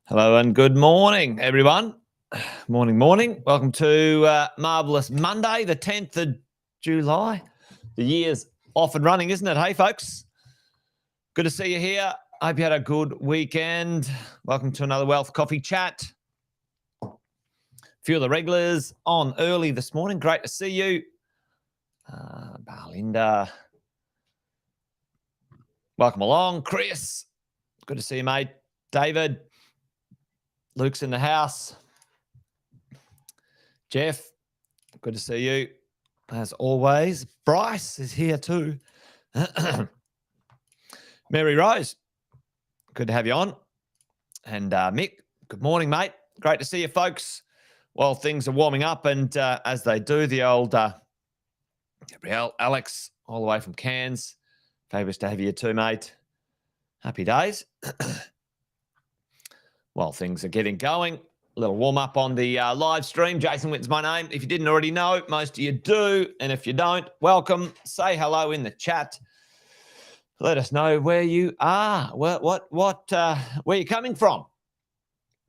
Hello and good morning, everyone. Morning. Welcome to Marvellous Monday, the 10th of July. The year's off and running, isn't it? Hey, folks. Good to see you here. Hope you had a good weekend. Welcome to another Wealth Coffee Chat. A few of the regulars on early this morning. Great to see you. Barlinda. Welcome along. Chris. Good to see you, mate. David. Luke's in the house. Jeff, good to see you. As always, Bryce is here too. Mary Rose, good to have you on. And Mick, good morning, mate. Great to see you, folks. While things are warming up, and as they do, the old Gabrielle, Alex, all the way from Cairns. Fabulous to have you too, mate. Happy days. While things are getting going, a little warm up on the live stream. Jason Witten's my name. If you didn't already know, most of you do. And if you don't, welcome. Say hello in the chat. Let us know where you are. Where you're coming from.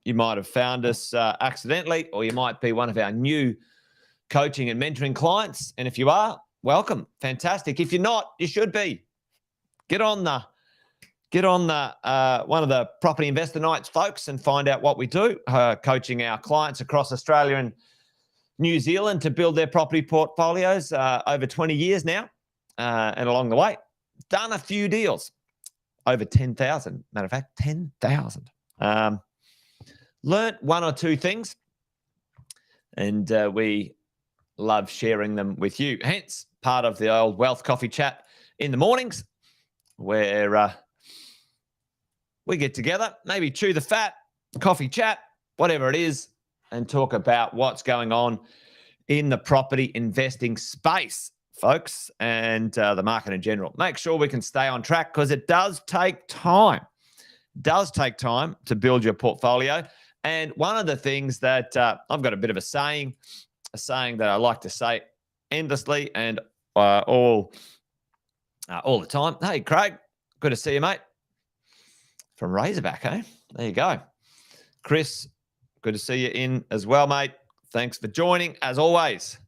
You might have found us accidentally, or you might be one of our new coaching and mentoring clients. And if you are, welcome. Fantastic. If you're not, you should be. Get on the one of the property investor nights, folks, and find out what we do, coaching our clients across Australia and New Zealand to build their property portfolios over 20 years now. And along the way, done a few deals, over 10,000. Matter of fact, 10,000. Learned one or two things, and we love sharing them with you. Hence, part of the old Wealth Coffee Chat in the mornings, where we get together, maybe chew the fat, coffee chat, whatever it is, and talk about what's going on in the property investing space, folks, and the market in general. Make sure we can stay on track, because it does take time. It does take time to build your portfolio. And one of the things that I've got a bit of a saying that I like to say endlessly and all the time. Hey, Craig, good to see you, mate. From Razorback, eh? There you go. Chris, good to see you in as well, mate. Thanks for joining, as always.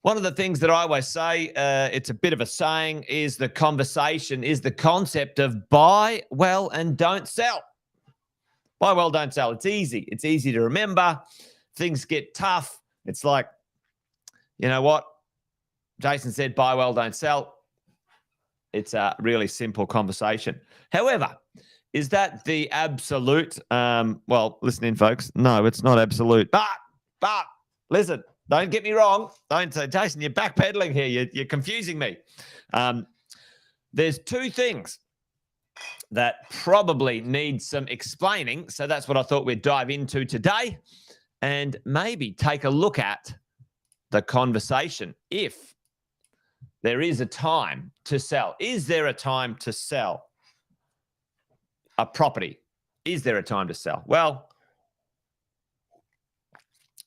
One of the things that I always say, it's a bit of a saying, is the concept of buy well and don't sell. Buy well, don't sell. It's easy. It's easy to remember. Things get tough. It's like, you know what? Jason said, buy well, don't sell. It's a really simple conversation. However, is that the absolute? Well, listen in, folks. No, it's not absolute. But listen, don't get me wrong. Don't say, Jason, you're backpedaling here. You're confusing me. There's two things that probably need some explaining. So that's what I thought we'd dive into today, and maybe take a look at the conversation. If there is a time to sell. Is there a time to sell a property? Is there a time to sell? Well,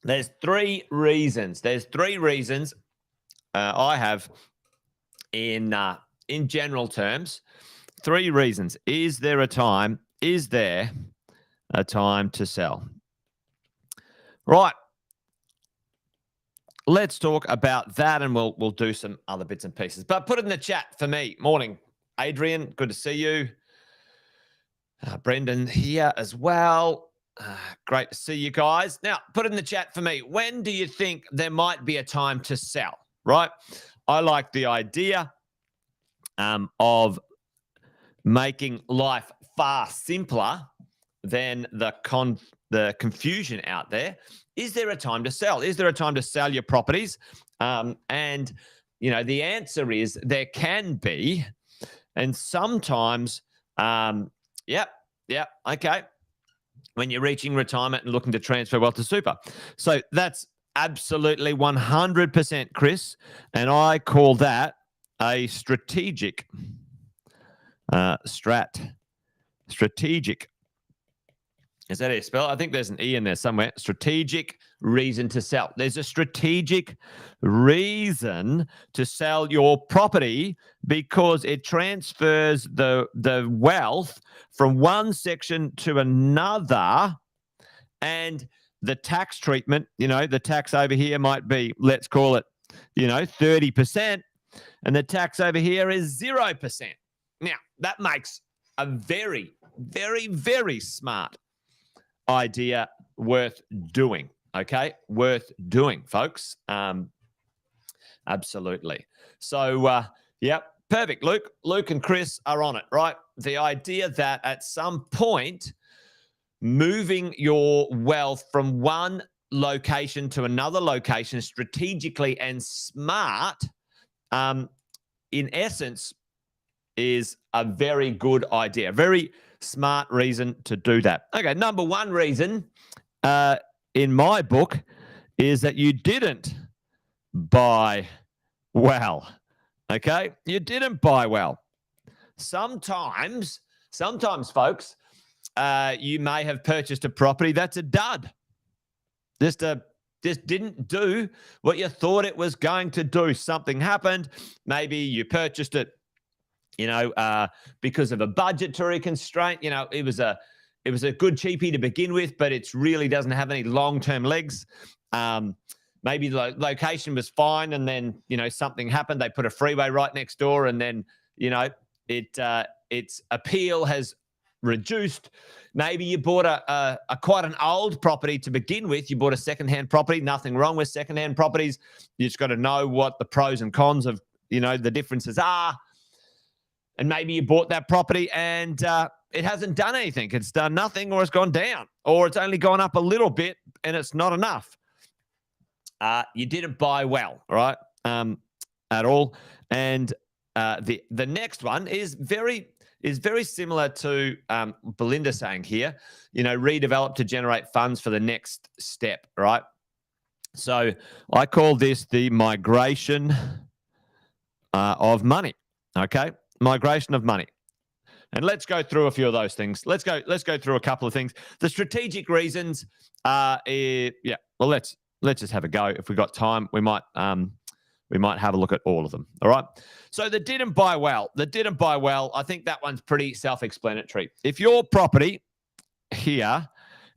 there's three reasons. There's three reasons I have in general terms. Three reasons. Is there a time? Is there a time to sell? Right. Let's talk about that, and we'll do some other bits and pieces. But put it in the chat for me. Morning, Adrian. Good to see you. Brendan here as well. Great to see you guys. Now, put it in the chat for me. When do you think there might be a time to sell, right? I like the idea of making life far simpler than the confusion out there. Is there a time to sell? Is there a time to sell your properties? And, you know, the answer is there can be. And sometimes, okay. when you're reaching retirement and looking to transfer wealth to super. So that's absolutely 100%, Chris. And I call that a strategic strategic. Is that how you spell it? I think there's an E in there somewhere. Strategic reason to sell. There's a strategic reason to sell your property because it transfers the wealth from one section to another. And the tax treatment, the tax over here might be, let's call it, 30%. And the tax over here is 0%. Now, that makes a very, very, very smart idea worth doing. Okay, worth doing, folks. Absolutely. So, perfect. Luke and Chris are on it, right? The idea that at some point, moving your wealth from one location to another location strategically and smart, in essence, is a very good idea. Very smart reason to do that. Okay, number one reason in my book is that you didn't buy well. Okay, you didn't buy well. Sometimes, folks, you may have purchased a property that's a dud. Just didn't do what you thought it was going to do. Something happened. Maybe you purchased it, because of a budgetary constraint. It was a good cheapie to begin with, but it really doesn't have any long-term legs. Maybe the location was fine, and then something happened. They put a freeway right next door, and then its appeal has reduced. Maybe you bought a quite an old property to begin with. You bought a secondhand property. Nothing wrong with secondhand properties. You just got to know what the pros and cons of the differences are. And maybe you bought that property and it hasn't done anything. It's done nothing, or it's gone down, or it's only gone up a little bit and it's not enough. You didn't buy well, right? At all. And the next one is very similar to Belinda saying here, redevelop to generate funds for the next step, right? So I call this the migration of money, okay? Migration of money. And let's go through a few of those things. Let's go through a couple of things. The strategic reasons well, let's just have a go. If we got time, we might have a look at all of them. All right. So the didn't buy well, I think that one's pretty self-explanatory. If your property here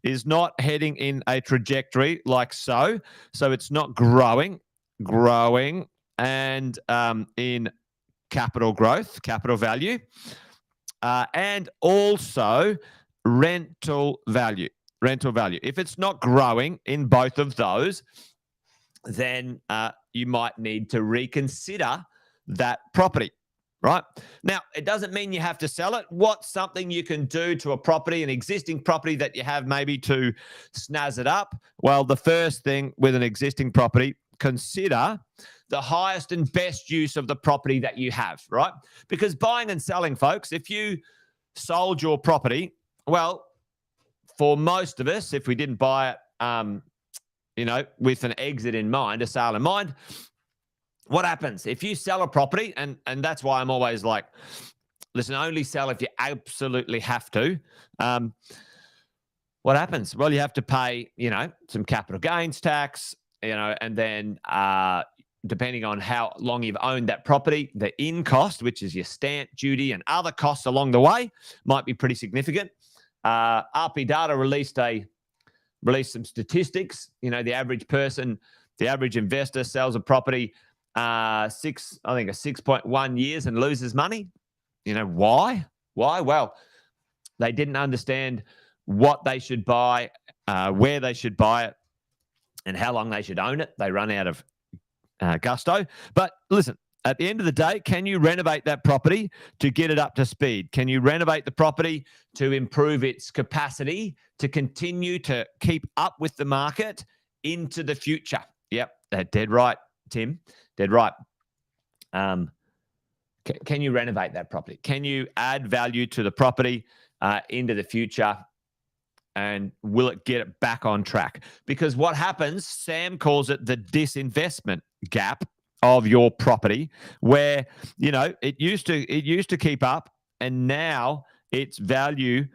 is not heading in a trajectory like so it's not growing and in capital growth, capital value, and also rental value. If it's not growing in both of those, then you might need to reconsider that property, right? Now, it doesn't mean you have to sell it. What's something you can do to a property, an existing property that you have, maybe to snazz it up? Well, the first thing with an existing property, consider the highest and best use of the property that you have, right? Because buying and selling, folks, if you sold your property, well, for most of us, if we didn't buy it, with an exit in mind, a sale in mind, what happens? If you sell a property, and that's why I'm always like, listen, only sell if you absolutely have to. What happens? Well, you have to pay, some capital gains tax, and then depending on how long you've owned that property, the in cost, which is your stamp duty and other costs along the way, might be pretty significant. RP Data released some statistics. The average person, the average investor sells a property 6.1 years and loses money. Why? Well, they didn't understand what they should buy, where they should buy it, and how long they should own it. They run out of gusto. But listen, at the end of the day, can you renovate that property to get it up to speed? Can you renovate the property to improve its capacity to continue to keep up with the market into the future? Yep, dead right, Tim. Dead right. Can you renovate that property? Can you add value to the property into the future And will it get it back on track? Because what happens, Sam calls it the disinvestment gap of your property, where, you know, it used to keep up, and now its value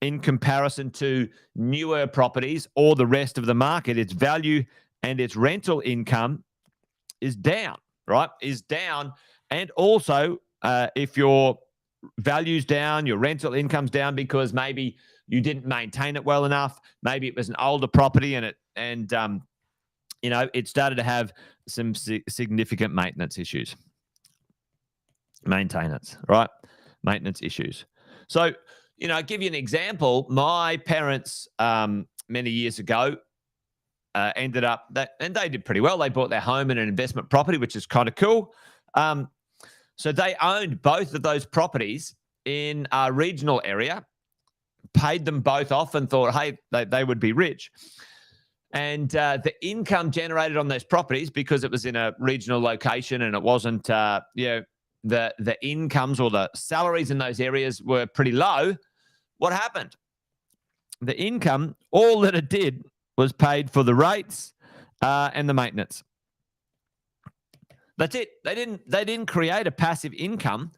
in comparison to newer properties or the rest of the market, its value and its rental income is down, right? Is down. And also, if your value's down, your rental income's down because maybe you didn't maintain it well enough. Maybe it was an older property and it started to have some significant maintenance issues. Maintenance, right? Maintenance issues. So, I'll give you an example. My parents, many years ago, ended up and they did pretty well. They bought their home in an investment property, which is kind of cool. So they owned both of those properties in a regional area, paid them both off and thought, hey, they would be rich. And the income generated on those properties, because it was in a regional location and it wasn't, the incomes or the salaries in those areas were pretty low. What happened? The income, all that it did was paid for the rates and the maintenance. That's it. They didn't create a passive income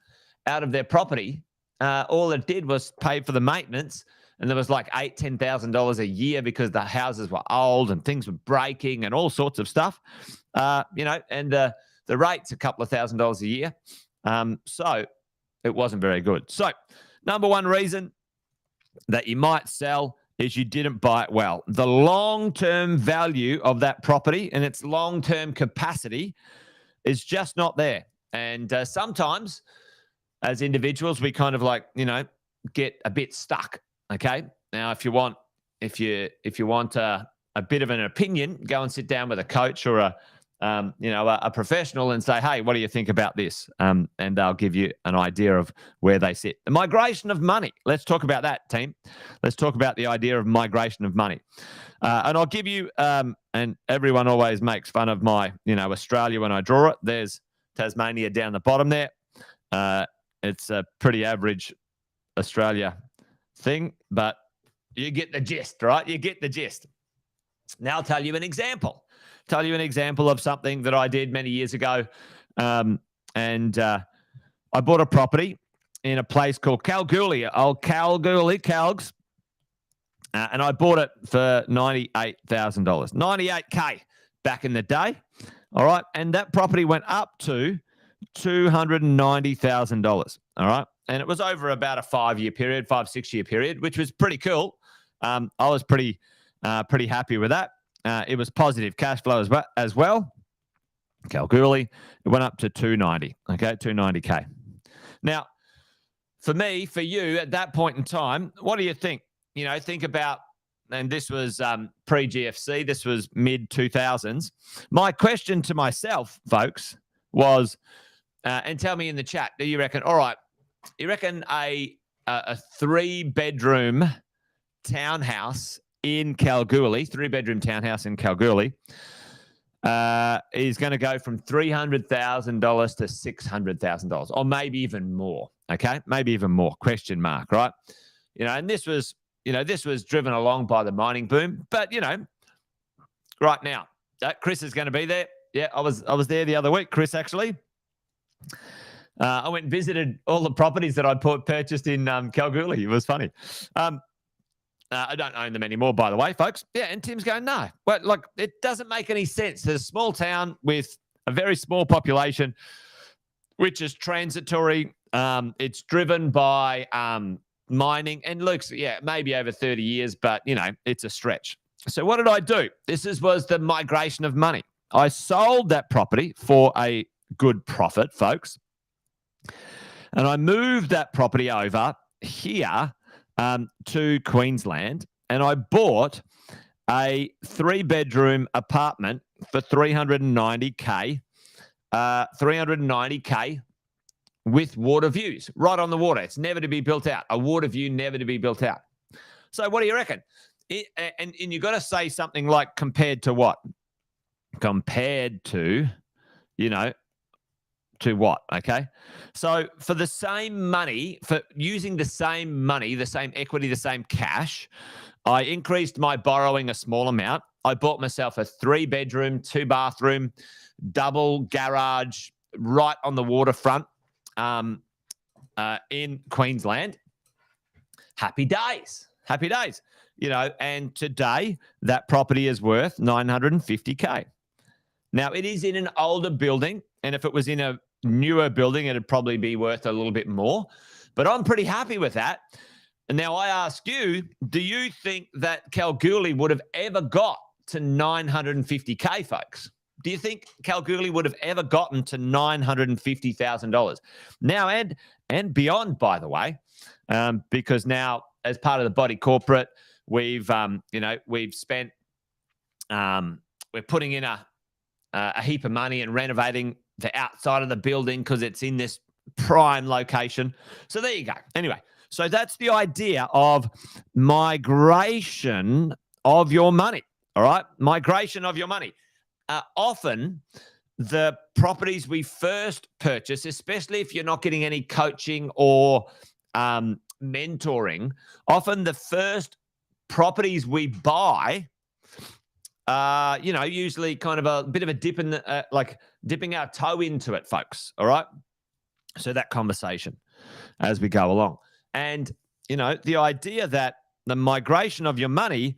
out of their property. All it did was pay for the maintenance, and there was like $8,000-$10,000 a year because the houses were old and things were breaking and all sorts of stuff. And the rate's a couple of $1,000s a year. So it wasn't very good. So number one reason that you might sell is you didn't buy it well. The long-term value of that property and its long-term capacity is just not there. And sometimes as individuals, we kind of get a bit stuck. Okay. Now, if you want a bit of an opinion, go and sit down with a coach or a professional and say, hey, what do you think about this? And they'll give you an idea of where they sit. The migration of money. Let's talk about that, team. Let's talk about the idea of migration of money. And I'll give you, and everyone always makes fun of my, Australia when I draw it. There's Tasmania down the bottom there. It's a pretty average Australia thing, but you get the gist, right? You get the gist. Now I'll tell you an example. Of something that I did many years ago. I bought a property in a place called Kalgoorlie, Calgs. And I bought it for $98,000, $98K back in the day. All right. And that property went up to $290,000. All right. And it was over about a 6-year period, which was pretty cool. I was pretty happy with that. It was positive cash flow as well. Kalgoorlie, it went up to 290. Okay, 290K. Now, for you at that point in time, what do you think? Think about, and this was pre-GFC, this was mid-2000s. My question to myself, folks, was, and tell me in the chat, do you reckon, all right, you reckon a 3-bedroom townhouse in Kalgoorlie, 3-bedroom townhouse in Kalgoorlie, is going to go from $300,000 to $600,000, or maybe even more. Okay, maybe even more. Question mark, right? And this was driven along by the mining boom. But right now, Chris is going to be there. Yeah, I was there the other week, Chris, actually. I went and visited all the properties that I'd purchased in Kalgoorlie. It was funny. I don't own them anymore, by the way, folks. Yeah, and Tim's going, no. But it doesn't make any sense. There's a small town with a very small population, which is transitory. It's driven by mining. And Luke's, maybe over 30 years, but, it's a stretch. So what did I do? This was the migration of money. I sold that property for a good profit, folks. And I moved that property over here to Queensland, and I bought a 3-bedroom apartment for $390K, $390K with water views right on the water. It's never to be built out. A water view never to be built out. So what do you reckon? And you got to say something like compared to what? Compared to, to what? Okay. So for the same money, for using the same money, the same equity, the same cash, I increased my borrowing a small amount. I bought myself a 3-bedroom, 2-bathroom, double garage right on the waterfront in Queensland. Happy days. Happy days. And today that property is worth $950K. Now, it is in an older building, and if it was in a newer building, it'd probably be worth a little bit more. But I'm pretty happy with that. And now I ask you, do you think that Kalgoorlie would have ever got to $950K, folks? Do you think Kalgoorlie would have ever gotten to $950,000? Now, and beyond, by the way, because now as part of the Body Corporate, we've spent, we're putting in a heap of money and renovating the outside of the building because it's in this prime location. So there you go. Anyway, so that's the idea of migration of your money. All right, migration of your money. Often the properties we first purchase, especially if you're not getting any coaching or mentoring, often the first properties we buy, usually kind of a bit of a dip in the, like dipping our toe into it, folks. All right. So that conversation as we go along. And, the idea that the migration of your money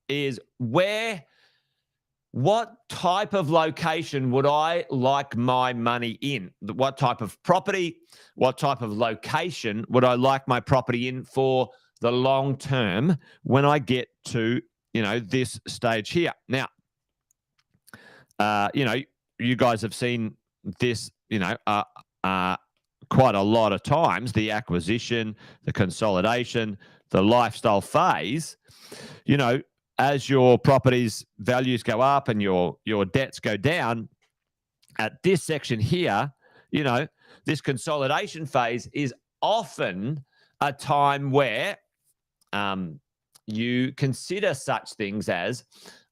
is what type of location would I like my money in? What type of property, what type of location would I like my property in for the long term when I get to, this stage here? Now, you guys have seen this, quite a lot of times, the acquisition, the consolidation, the lifestyle phase, as your property's values go up and your debts go down, at this section here, this consolidation phase is often a time where you consider such things as,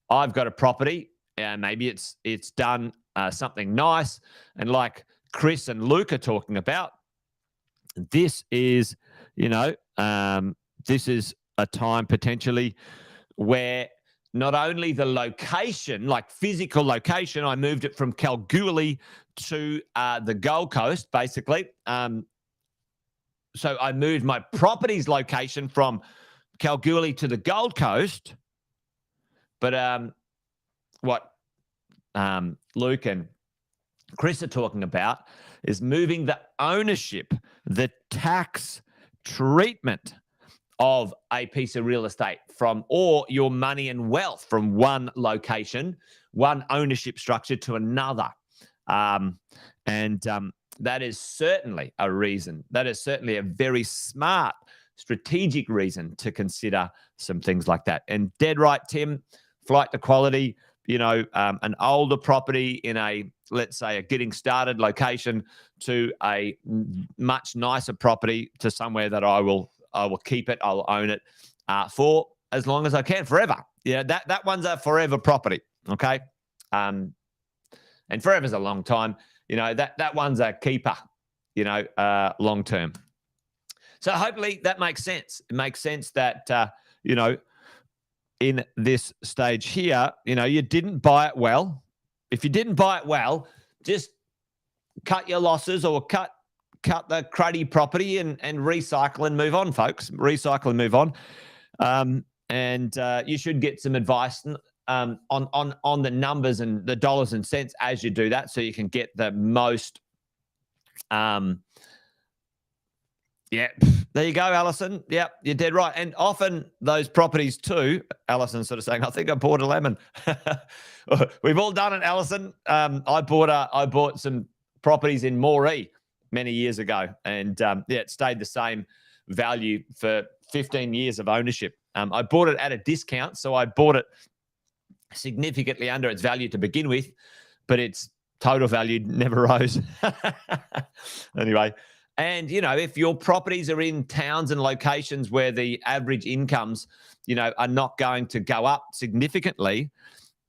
I've got a property, and maybe it's done something nice, and like Chris and Luke are talking about, this is, this is a time potentially where not only the location, like physical location, I moved it from Kalgoorlie to the Gold Coast, basically. So I moved my property's location from Kalgoorlie to the Gold Coast. But what Luke and Chris are talking about is moving the ownership, the tax treatment of a piece of real estate or your money and wealth from one location, one ownership structure to another. That is certainly a reason. That is certainly a very smart, strategic reason to consider some things like that. And dead right, Tim, flight to quality, an older property in a, let's say, a getting started location to a much nicer property to somewhere that I will keep it, I'll own it for as long as I can, forever. That one's a forever property, okay? And forever's a long time. That one's a keeper, long term. So hopefully that makes sense. It makes sense that, in this stage here, you didn't buy it well. If you didn't buy it well, just cut your losses or cut the cruddy property and recycle and move on, folks. Recycle and move on. You should get some advice on the numbers and the dollars and cents as you do that, so you can get the most. Yeah, there you go, Alison. Yeah, you're dead right. And often those properties too, Alison's sort of saying, I think I bought a lemon. We've all done it, Alison. I bought some properties in Moree many years ago, and it stayed the same value for 15 years of ownership. I bought it at a discount, so I bought it significantly under its value to begin with, but its total value never rose. Anyway, and if your properties are in towns and locations where the average incomes, are not going to go up significantly,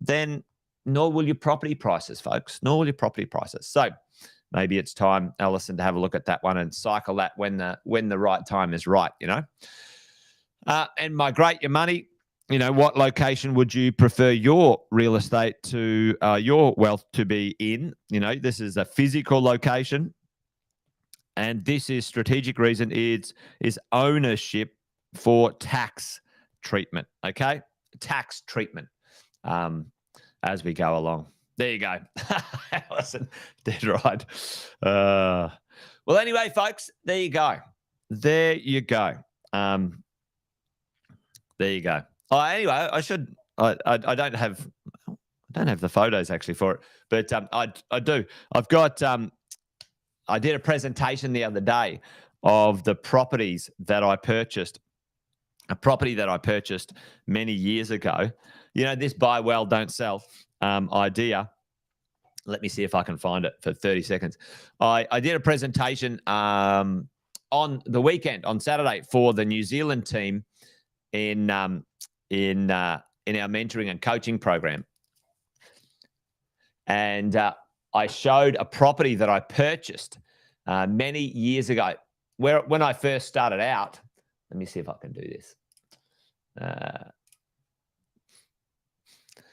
then nor will your property prices, folks. Nor will your property prices. So maybe it's time, Alison, to have a look at that one and cycle that when the right time is right, And Migrate Your Money, what location would you prefer your real estate to, your wealth to be in? This is a physical location. And this is strategic reason is ownership for tax treatment, okay? Tax treatment as we go along. There you go. Listen, dead right. Well, anyway, folks, there you go. There you go. There you go. Oh, anyway, I don't have the photos actually for it, but I do. I've got. I did a presentation the other day of the properties that I purchased. A property that I purchased many years ago. This buy well, don't sell idea. Let me see if I can find it for 30 seconds. I did a presentation on the weekend, on Saturday, for the New Zealand team in our mentoring and coaching program. And I showed a property that I purchased many years ago. When I first started out, let me see if I can do this.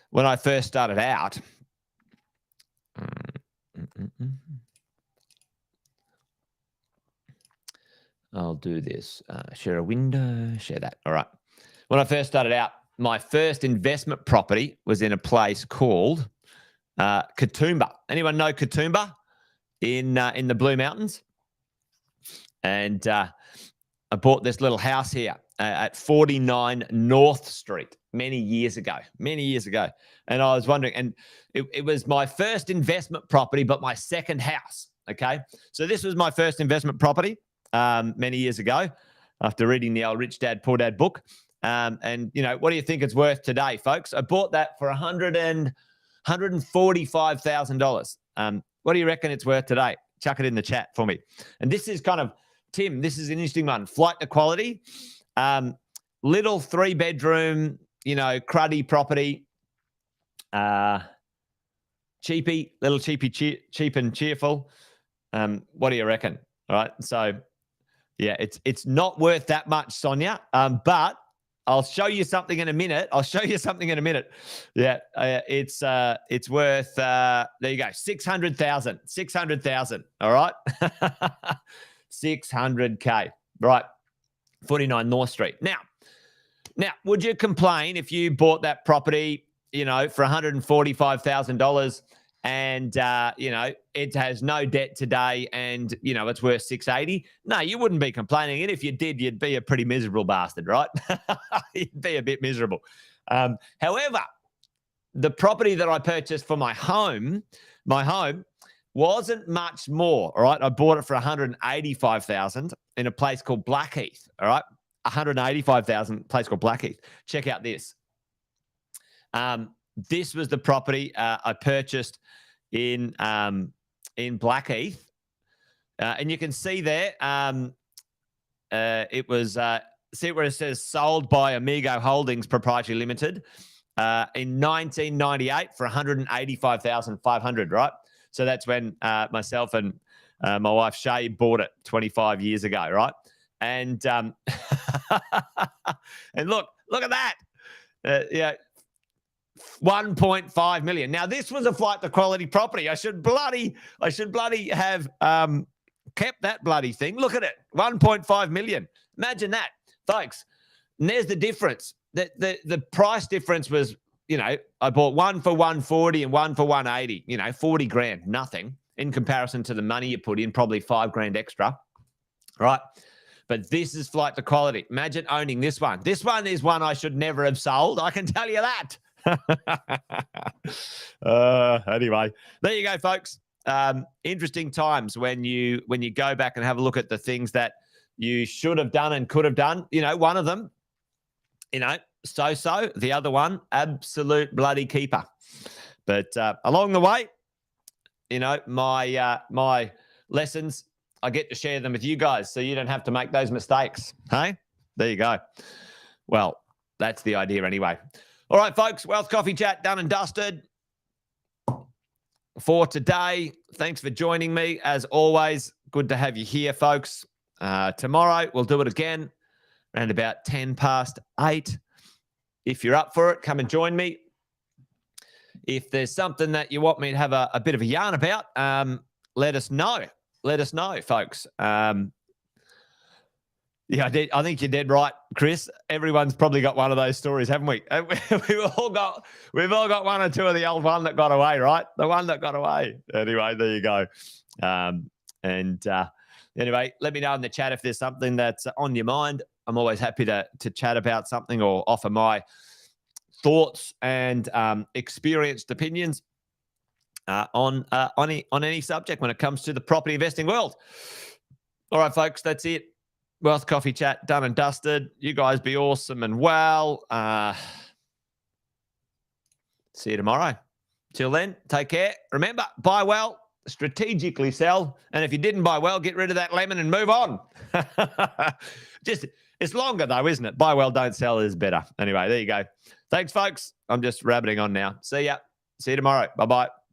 When I first started out, I'll do this. Share a window, share that. All right. When I first started out, my first investment property was in a place called Katoomba. Anyone know Katoomba in the Blue Mountains? And I bought this little house here at 49 North Street many years ago. And I was wondering, and it was my first investment property, but my second house. Okay. So this was my first investment property many years ago after reading the old Rich Dad, Poor Dad book. And, what do you think it's worth today, folks? I bought that for $145,000. What do you reckon it's worth today? Chuck it in the chat for me. And this is kind of, Tim, this is an interesting one. Flight to quality. Little 3-bedroom, cruddy property. Cheap and cheerful. What do you reckon? All right. So, yeah, it's not worth that much, Sonia. But I'll show you something in a minute. Yeah, it's worth, there you go, 600,000. All right. 600K. Right. 49 North Street. Now, would you complain if you bought that property, for $145,000 and, it has no debt today and, it's worth 680? No, you wouldn't be complaining. And if you did, you'd be a pretty miserable bastard, right? You'd be a bit miserable. However, the property that I purchased for my home wasn't much more, all right? I bought it for $185,000 in a place called Blackheath, all right? $185,000, place called Blackheath. Check out this. This was the property I purchased in Blackheath. And you can see there, it was, see where it says sold by Amigo Holdings Proprietary Limited in 1998 for $185,500, right? So that's when myself and my wife Shay bought it 25 years ago, right? And and look at that. 1.5 million. Now, this was a flight to quality property. I should bloody have kept that bloody thing. Look at it. 1.5 million. Imagine that, folks. And there's the difference. The price difference was, I bought one for 140 and one for 180, 40 grand, nothing in comparison to the money you put in, probably 5 grand extra, right? But this is flight to quality. Imagine owning this one. This one is one I should never have sold. I can tell you that. Anyway, there you go, folks. Interesting times when you go back and have a look at the things that you should have done and could have done. One of them, so. The other one, absolute bloody keeper. But along the way, my lessons, I get to share them with you guys so you don't have to make those mistakes. Hey, there you go. Well, that's the idea anyway. All right, folks, Wealth Coffee Chat done and dusted. for today. Thanks for joining me. As always, good to have you here, folks. Tomorrow, we'll do it again around about 8:10. If you're up for it, come and join me. If there's something that you want me to have a bit of a yarn about, let us know. Let us know, folks. Yeah, I think you're dead right, Chris. Everyone's probably got one of those stories, haven't we? We've all got one or two of the old one that got away, right? The one that got away. Anyway, there you go. Anyway, let me know in the chat if there's something that's on your mind. I'm always happy to chat about something or offer my thoughts and experienced opinions on any subject when it comes to the property investing world. All right, folks, that's it. Wealth Coffee Chat done and dusted. You guys be awesome and well. See you tomorrow. Till then, take care. Remember, buy well, strategically sell. And if you didn't buy well, get rid of that lemon and move on. It's longer though, isn't it? Buy well, don't sell is better. Anyway, there you go. Thanks, folks. I'm just rabbiting on now. See ya. See you tomorrow. Bye-bye.